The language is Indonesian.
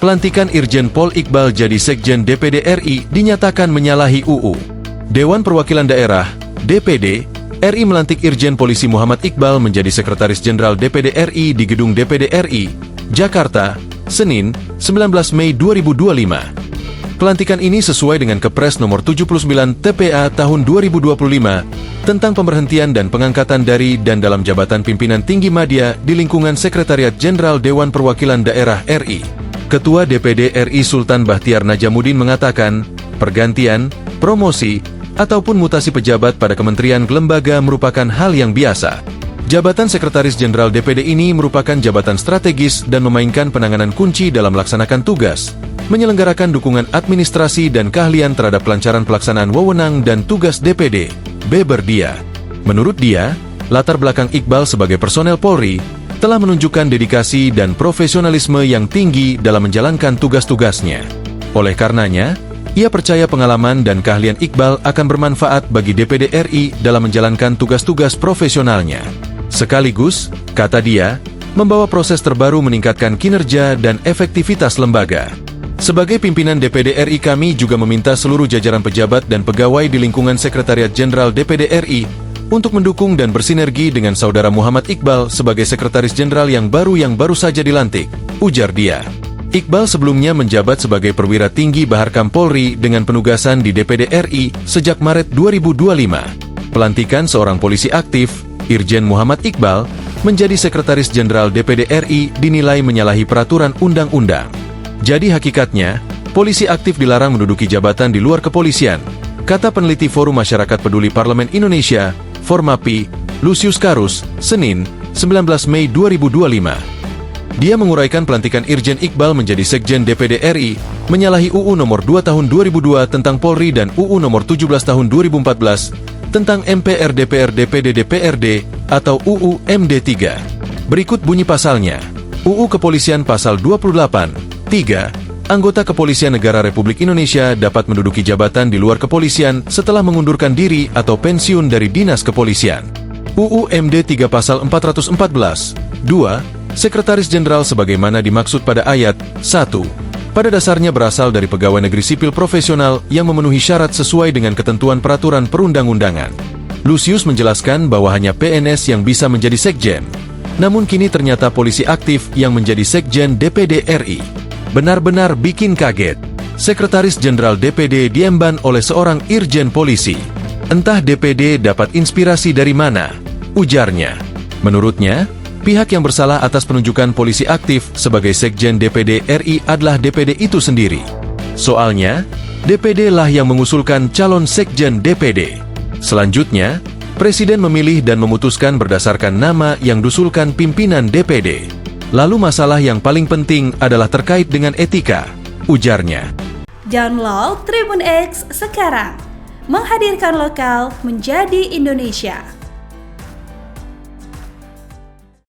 Pelantikan Irjen Pol Iqbal jadi Sekjen DPD RI dinyatakan menyalahi UU. Dewan Perwakilan Daerah, DPD, RI melantik Irjen Polisi Muhammad Iqbal menjadi Sekretaris Jenderal DPD RI di Gedung DPD RI, Jakarta, Senin, 19 Mei 2025. Pelantikan ini sesuai dengan Kepres nomor 79 TPA tahun 2025 tentang pemberhentian dan pengangkatan dari dan dalam jabatan pimpinan tinggi media di lingkungan Sekretariat Jenderal Dewan Perwakilan Daerah RI. Ketua DPD RI Sultan Bahtiar Najamuddin mengatakan, pergantian, promosi, ataupun mutasi pejabat pada kementerian lembaga merupakan hal yang biasa. Jabatan Sekretaris Jenderal DPD ini merupakan jabatan strategis dan memainkan penanganan kunci dalam melaksanakan tugas, menyelenggarakan dukungan administrasi dan keahlian terhadap kelancaran pelaksanaan wewenang dan tugas DPD, beber dia. Menurut dia, latar belakang Iqbal sebagai personel Polri telah menunjukkan dedikasi dan profesionalisme yang tinggi dalam menjalankan tugas-tugasnya. Oleh karenanya, ia percaya pengalaman dan keahlian Iqbal akan bermanfaat bagi DPD RI dalam menjalankan tugas-tugas profesionalnya. Sekaligus, kata dia, membawa proses terbaru meningkatkan kinerja dan efektivitas lembaga. Sebagai pimpinan DPD RI kami juga meminta seluruh jajaran pejabat dan pegawai di lingkungan Sekretariat Jenderal DPD RI untuk mendukung dan bersinergi dengan Saudara Muhammad Iqbal sebagai Sekretaris Jenderal yang baru saja dilantik, ujar dia. Iqbal sebelumnya menjabat sebagai perwira tinggi Baharkam Polri dengan penugasan di DPD RI sejak Maret 2025. Pelantikan seorang polisi aktif, Irjen Muhammad Iqbal, menjadi Sekretaris Jenderal DPD RI dinilai menyalahi peraturan undang-undang. Jadi hakikatnya, polisi aktif dilarang menduduki jabatan di luar kepolisian, kata peneliti Forum Masyarakat Peduli Parlemen Indonesia, Formapi, Lucius Karus, Senin, 19 Mei 2025. Dia menguraikan pelantikan Irjen Iqbal menjadi Sekjen DPD RI menyalahi UU Nomor 2 Tahun 2002 tentang Polri dan UU Nomor 17 Tahun 2014 tentang MPR DPR DPD DPRD atau UU MD3. Berikut bunyi pasalnya. UU Kepolisian Pasal 28, 3. Anggota Kepolisian Negara Republik Indonesia dapat menduduki jabatan di luar kepolisian setelah mengundurkan diri atau pensiun dari dinas kepolisian. UU MD3 Pasal 414, 2. Sekretaris Jenderal sebagaimana dimaksud pada ayat 1. Pada dasarnya berasal dari pegawai negeri sipil profesional yang memenuhi syarat sesuai dengan ketentuan peraturan perundang-undangan. Lucius menjelaskan bahwa hanya PNS yang bisa menjadi sekjen. Namun kini ternyata polisi aktif yang menjadi sekjen DPD RI. Benar-benar bikin kaget. Sekretaris Jenderal DPD diemban oleh seorang irjen polisi. Entah DPD dapat inspirasi dari mana, ujarnya. Menurutnya, pihak yang bersalah atas penunjukan polisi aktif sebagai Sekjen DPD RI adalah DPD itu sendiri. Soalnya, DPD lah yang mengusulkan calon Sekjen DPD. Selanjutnya, Presiden memilih dan memutuskan berdasarkan nama yang diusulkan pimpinan DPD. Lalu masalah yang paling penting adalah terkait dengan etika, ujarnya. Download Tribun X sekarang, menghadirkan lokal menjadi Indonesia.